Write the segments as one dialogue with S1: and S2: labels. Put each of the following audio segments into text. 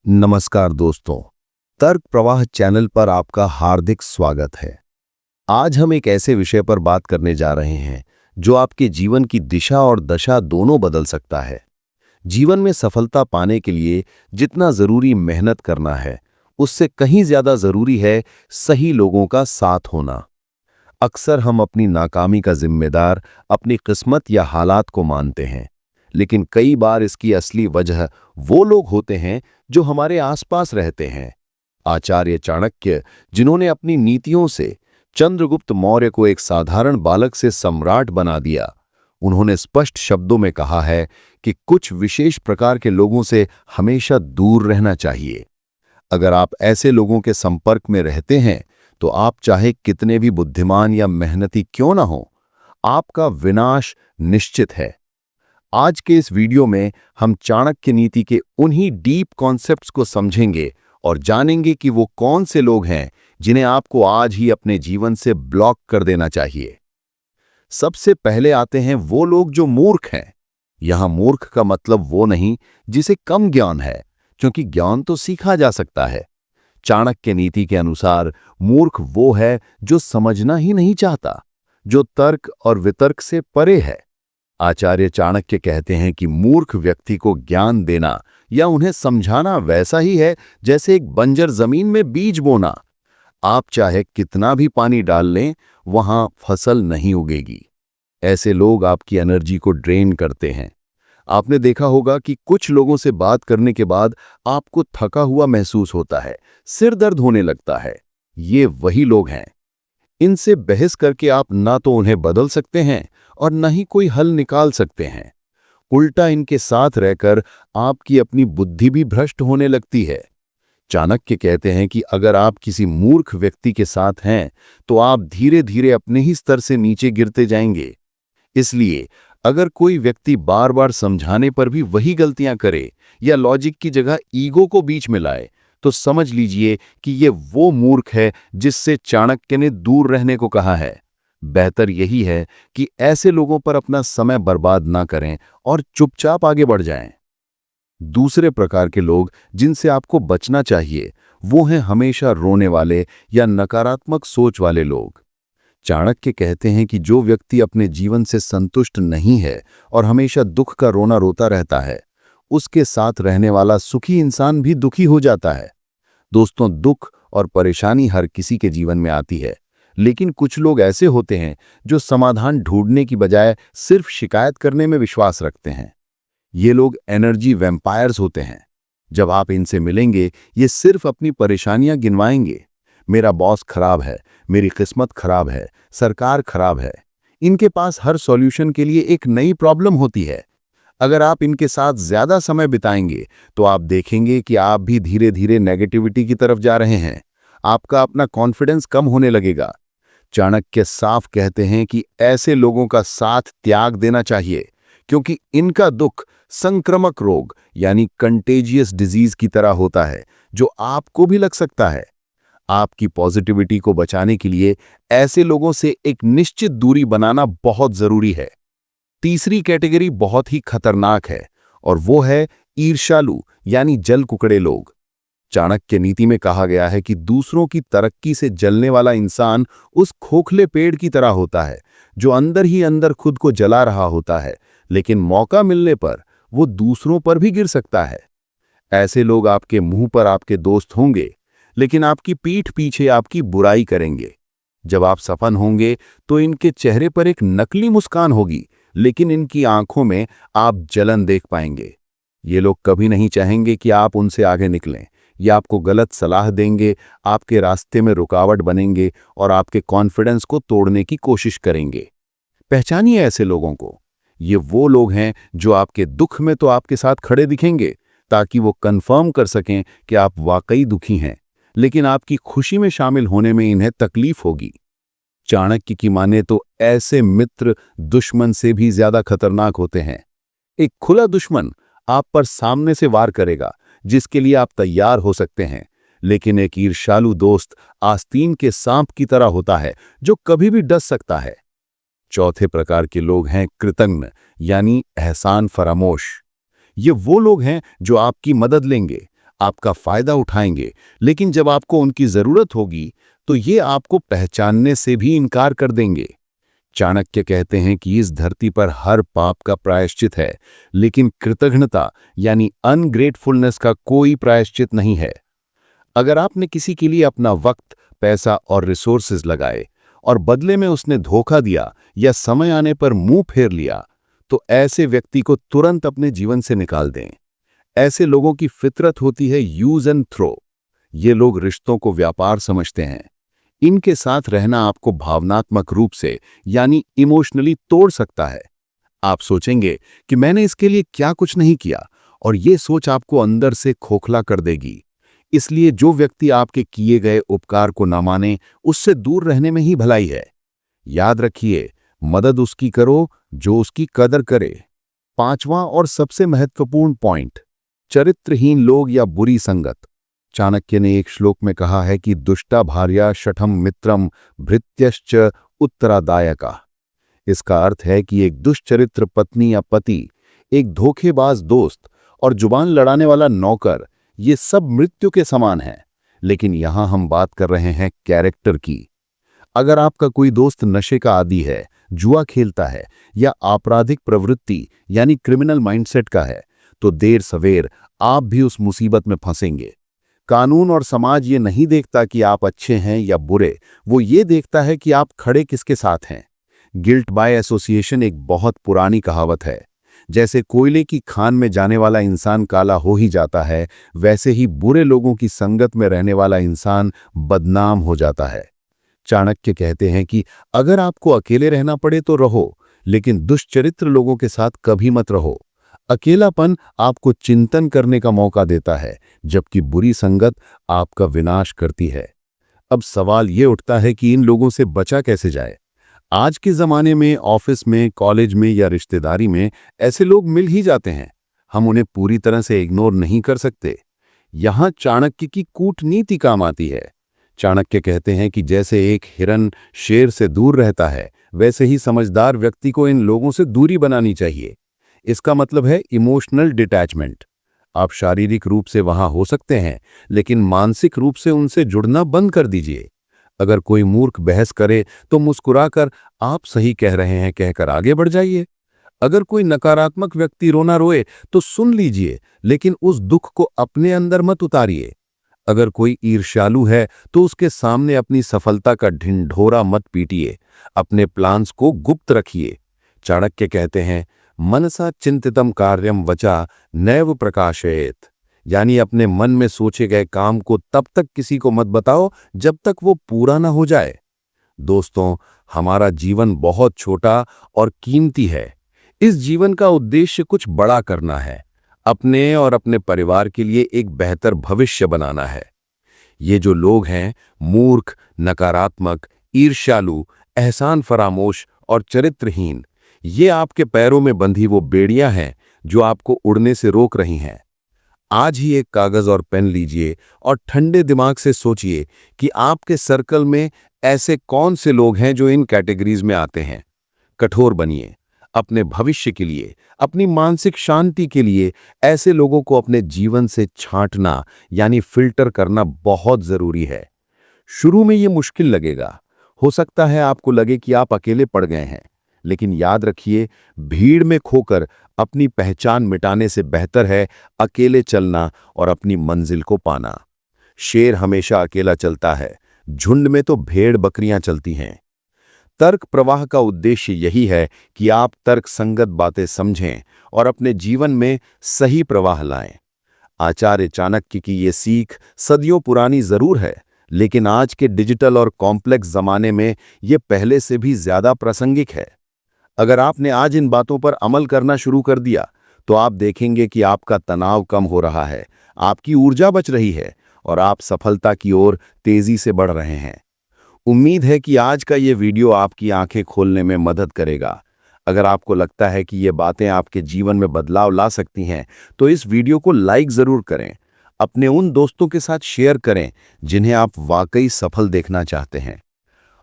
S1: नमस्कार दोस्तों, तर्क प्रवाह चैनल पर आपका हार्दिक स्वागत है। आज हम एक ऐसे विषय पर बात करने जा रहे हैं जो आपके जीवन की दिशा और दशा दोनों बदल सकता है। जीवन में सफलता पाने के लिए जितना जरूरी मेहनत करना है, उससे कहीं ज्यादा जरूरी है सही लोगों का साथ होना। अक्सर हम अपनी नाकामी का जिम्मेदार अपनी किस्मत या हालात को मानते हैं, लेकिन कई बार इसकी असली वजह वो लोग होते हैं जो हमारे आसपास रहते हैं। आचार्य चाणक्य, जिन्होंने अपनी नीतियों से चंद्रगुप्त मौर्य को एक साधारण बालक से सम्राट बना दिया, उन्होंने स्पष्ट शब्दों में कहा है कि कुछ विशेष प्रकार के लोगों से हमेशा दूर रहना चाहिए। अगर आप ऐसे लोगों के संपर्क में रहते हैं, तो आप चाहे कितने भी बुद्धिमान या मेहनती क्यों ना हो, आपका विनाश निश्चित है। आज के इस वीडियो में हम चाणक्य नीति के उन्हीं डीप कॉन्सेप्ट्स को समझेंगे और जानेंगे कि वो कौन से लोग हैं जिन्हें आपको आज ही अपने जीवन से ब्लॉक कर देना चाहिए। सबसे पहले आते हैं वो लोग जो मूर्ख हैं। यहां मूर्ख का मतलब वो नहीं जिसे कम ज्ञान है, क्योंकि ज्ञान तो सीखा जा सकता है। चाणक्य नीति के अनुसार मूर्ख वो है जो समझना ही नहीं चाहता, जो तर्क और वितर्क से परे है। आचार्य चाणक्य कहते हैं कि मूर्ख व्यक्ति को ज्ञान देना या उन्हें समझाना वैसा ही है जैसे एक बंजर जमीन में बीज बोना। आप चाहे कितना भी पानी डाल लें, वहां फसल नहीं उगेगी। ऐसे लोग आपकी एनर्जी को ड्रेन करते हैं। आपने देखा होगा कि कुछ लोगों से बात करने के बाद आपको थका हुआ महसूस होता है, सिर दर्द होने लगता है। ये वही लोग हैं। इनसे बहस करके आप ना तो उन्हें बदल सकते हैं और न ही कोई हल निकाल सकते हैं। उल्टा इनके साथ रहकर आपकी अपनी बुद्धि भी भ्रष्ट होने लगती है। चाणक्य कहते हैं कि अगर आप किसी मूर्ख व्यक्ति के साथ हैं, तो आप धीरे धीरे अपने ही स्तर से नीचे गिरते जाएंगे। इसलिए अगर कोई व्यक्ति बार बार समझाने पर भी वही गलतियां करे या लॉजिक की जगह ईगो को बीच में लाए, तो समझ लीजिए कि ये वो मूर्ख है जिससे चाणक्य ने दूर रहने को कहा है। बेहतर यही है कि ऐसे लोगों पर अपना समय बर्बाद ना करें और चुपचाप आगे बढ़ जाएं। दूसरे प्रकार के लोग जिनसे आपको बचना चाहिए, वो हैं हमेशा रोने वाले या नकारात्मक सोच वाले लोग। चाणक्य कहते हैं कि जो व्यक्ति अपने जीवन से संतुष्ट नहीं है और हमेशा दुख का रोना रोता रहता है, उसके साथ रहने वाला सुखी इंसान भी दुखी हो जाता है। दोस्तों, दुख और परेशानी हर किसी के जीवन में आती है, लेकिन कुछ लोग ऐसे होते हैं जो समाधान ढूंढने की बजाय सिर्फ शिकायत करने में विश्वास रखते हैं। ये लोग एनर्जी वैम्पायर्स होते हैं। जब आप इनसे मिलेंगे, ये सिर्फ अपनी परेशानियां गिनवाएंगे। मेरा बॉस खराब है, मेरी किस्मत खराब है, सरकार खराब है। इनके पास हर सॉल्यूशन के लिए एक नई प्रॉब्लम होती है। अगर आप इनके साथ ज्यादा समय बिताएंगे, तो आप देखेंगे कि आप भी धीरे धीरे नेगेटिविटी की तरफ जा रहे हैं। आपका अपना कॉन्फिडेंस कम होने लगेगा। चाणक्य साफ कहते हैं कि ऐसे लोगों का साथ त्याग देना चाहिए, क्योंकि इनका दुख संक्रामक रोग यानी कंटेजियस डिजीज की तरह होता है, जो आपको भी लग सकता है। आपकी पॉजिटिविटी को बचाने के लिए ऐसे लोगों से एक निश्चित दूरी बनाना बहुत जरूरी है। तीसरी कैटेगरी बहुत ही खतरनाक है, और वो है ईर्ष्यालु यानी जल कुकड़े लोग। चाणक्य नीति में कहा गया है कि दूसरों की तरक्की से जलने वाला इंसान उस खोखले पेड़ की तरह होता है जो अंदर ही अंदर खुद को जला रहा होता है, लेकिन मौका मिलने पर वो दूसरों पर भी गिर सकता है। ऐसे लोग आपके मुंह पर आपके दोस्त होंगे, लेकिन आपकी पीठ पीछे आपकी बुराई करेंगे। जब आप सफल होंगे, तो इनके चेहरे पर एक नकली मुस्कान होगी, लेकिन इनकी आंखों में आप जलन देख पाएंगे। ये लोग कभी नहीं चाहेंगे कि आप उनसे आगे निकलें। ये आपको गलत सलाह देंगे, आपके रास्ते में रुकावट बनेंगे और आपके कॉन्फिडेंस को तोड़ने की कोशिश करेंगे। पहचानिए ऐसे लोगों को। ये वो लोग हैं जो आपके दुख में तो आपके साथ खड़े दिखेंगे, ताकि वो कंफर्म कर सकें कि आप वाकई दुखी हैं, लेकिन आपकी खुशी में शामिल होने में इन्हें तकलीफ होगी। चाणक्य की माने तो ऐसे मित्र दुश्मन से भी ज्यादा खतरनाक होते हैं। एक खुला दुश्मन आप पर सामने से वार करेगा, जिसके लिए आप तैयार हो सकते हैं, लेकिन एक ईर्ष्यालु दोस्त आस्तीन के सांप की तरह होता है जो कभी भी डस सकता है। चौथे प्रकार के लोग हैं कृतज्ञ यानी एहसान फरामोश। ये वो लोग हैं जो आपकी मदद लेंगे, आपका फायदा उठाएंगे, लेकिन जब आपको उनकी जरूरत होगी तो ये आपको पहचानने से भी इनकार कर देंगे। चाणक्य कहते हैं कि इस धरती पर हर पाप का प्रायश्चित है, लेकिन कृतघ्नता यानी अनग्रेटफुलनेस का कोई प्रायश्चित नहीं है। अगर आपने किसी के लिए अपना वक्त, पैसा और रिसोर्सेज लगाए और बदले में उसने धोखा दिया या समय आने पर मुंह फेर लिया, तो ऐसे व्यक्ति को तुरंत अपने जीवन से निकाल दें। ऐसे लोगों की फितरत होती है यूज एंड थ्रो। ये लोग रिश्तों को व्यापार समझते हैं। इनके साथ रहना आपको भावनात्मक रूप से यानी इमोशनली तोड़ सकता है। आप सोचेंगे कि मैंने इसके लिए क्या कुछ नहीं किया, और ये सोच आपको अंदर से खोखला कर देगी। इसलिए जो व्यक्ति आपके किए गए उपकार को न माने, उससे दूर रहने में ही भलाई है। याद रखिए, मदद उसकी करो जो उसकी कदर करे। पांचवां और सबसे महत्वपूर्ण पॉइंट, चरित्रहीन लोग या बुरी संगत। चाणक्य ने एक श्लोक में कहा है कि दुष्टा भार्या शठम मित्रम भृत्यश्च उत्तरादायका। इसका अर्थ है कि एक दुष्चरित्र पत्नी या पति, एक धोखेबाज दोस्त और जुबान लड़ाने वाला नौकर, ये सब मृत्यु के समान है। लेकिन यहां हम बात कर रहे हैं कैरेक्टर की। अगर आपका कोई दोस्त नशे का आदी है, जुआ खेलता है या आपराधिक प्रवृत्ति यानी क्रिमिनल माइंडसेट का है, तो देर सवेर आप भी उस मुसीबत में फंसेंगे। कानून और समाज ये नहीं देखता कि आप अच्छे हैं या बुरे, वो ये देखता है कि आप खड़े किसके साथ हैं। गिल्ट बाय एसोसिएशन एक बहुत पुरानी कहावत है। जैसे कोयले की खान में जाने वाला इंसान काला हो ही जाता है, वैसे ही बुरे लोगों की संगत में रहने वाला इंसान बदनाम हो जाता है। चाणक्य कहते हैं कि अगर आपको अकेले रहना पड़े तो रहो, लेकिन दुष्चरित्र लोगों के साथ कभी मत रहो। अकेलापन आपको चिंतन करने का मौका देता है, जबकि बुरी संगत आपका विनाश करती है। अब सवाल ये उठता है कि इन लोगों से बचा कैसे जाए। आज के ज़माने में ऑफिस में, कॉलेज में या रिश्तेदारी में ऐसे लोग मिल ही जाते हैं। हम उन्हें पूरी तरह से इग्नोर नहीं कर सकते। यहाँ चाणक्य की कूटनीति काम आती है। चाणक्य कहते हैं कि जैसे एक हिरन शेर से दूर रहता है, वैसे ही समझदार व्यक्ति को इन लोगों से दूरी बनानी चाहिए। इसका मतलब है इमोशनल डिटैचमेंट। आप शारीरिक रूप से वहां हो सकते हैं, लेकिन मानसिक रूप से उनसे जुड़ना बंद कर दीजिए। अगर कोई मूर्ख बहस करे तो मुस्कुराकर आप सही कह रहे हैं कहकर आगे बढ़ जाइए। अगर कोई नकारात्मक व्यक्ति रोना रोए तो सुन लीजिए, लेकिन उस दुख को अपने अंदर मत उतारिए। अगर कोई ईर्ष्यालु है तो उसके सामने अपनी सफलता का ढिंढोरा मत पीटिए। अपने प्लान्स को गुप्त रखिए। चाणक्य कहते हैं, मनसा चिंतितम कार्यम वचा नैव प्रकाशयेत, यानी अपने मन में सोचे गए काम को तब तक किसी को मत बताओ जब तक वो पूरा ना हो जाए। दोस्तों, हमारा जीवन बहुत छोटा और कीमती है। इस जीवन का उद्देश्य कुछ बड़ा करना है, अपने और अपने परिवार के लिए एक बेहतर भविष्य बनाना है। ये जो लोग हैं, मूर्ख, नकारात्मक, ईर्ष्यालु, एहसान फरामोश और चरित्रहीन, ये आपके पैरों में बंधी वो बेड़ियां हैं जो आपको उड़ने से रोक रही हैं। आज ही एक कागज और पेन लीजिए और ठंडे दिमाग से सोचिए कि आपके सर्कल में ऐसे कौन से लोग हैं जो इन कैटेगरीज में आते हैं। कठोर बनिए। अपने भविष्य के लिए, अपनी मानसिक शांति के लिए ऐसे लोगों को अपने जीवन से छांटना यानी फिल्टर करना बहुत जरूरी है। शुरू में ये मुश्किल लगेगा। हो सकता है आपको लगे कि आप अकेले पड़ गए हैं, लेकिन याद रखिए, भीड़ में खोकर अपनी पहचान मिटाने से बेहतर है अकेले चलना और अपनी मंजिल को पाना। शेर हमेशा अकेला चलता है, झुंड में तो भेड़ बकरियां चलती हैं। तर्क प्रवाह का उद्देश्य यही है कि आप तर्क संगत बातें समझें और अपने जीवन में सही प्रवाह लाएं। आचार्य चाणक्य की ये सीख सदियों पुरानी जरूर है, लेकिन आज के डिजिटल और कॉम्प्लेक्स जमाने में ये पहले से भी ज्यादा प्रासंगिक है। अगर आपने आज इन बातों पर अमल करना शुरू कर दिया, तो आप देखेंगे कि आपका तनाव कम हो रहा है, आपकी ऊर्जा बच रही है और आप सफलता की ओर तेजी से बढ़ रहे हैं। उम्मीद है कि आज का ये वीडियो आपकी आंखें खोलने में मदद करेगा। अगर आपको लगता है कि ये बातें आपके जीवन में बदलाव ला सकती हैं, तो इस वीडियो को लाइक ज़रूर करें। अपने उन दोस्तों के साथ शेयर करें जिन्हें आप वाकई सफल देखना चाहते हैं।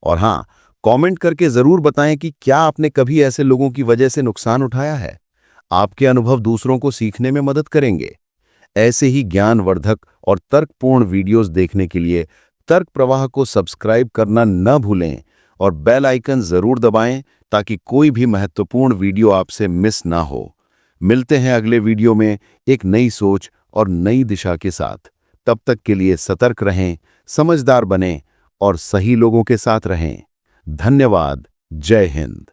S1: और हाँ, कमेंट करके ज़रूर बताएं कि क्या आपने कभी ऐसे लोगों की वजह से नुकसान उठाया है। आपके अनुभव दूसरों को सीखने में मदद करेंगे। ऐसे ही ज्ञानवर्धक और तर्कपूर्ण वीडियोस देखने के लिए तर्क प्रवाह को सब्सक्राइब करना न भूलें और बेल आइकन जरूर दबाएं ताकि कोई भी महत्वपूर्ण वीडियो आपसे मिस ना हो। मिलते हैं अगले वीडियो में एक नई सोच और नई दिशा के साथ। तब तक के लिए सतर्क रहें, समझदार बनें और सही लोगों के साथ रहें। धन्यवाद। जय हिंद।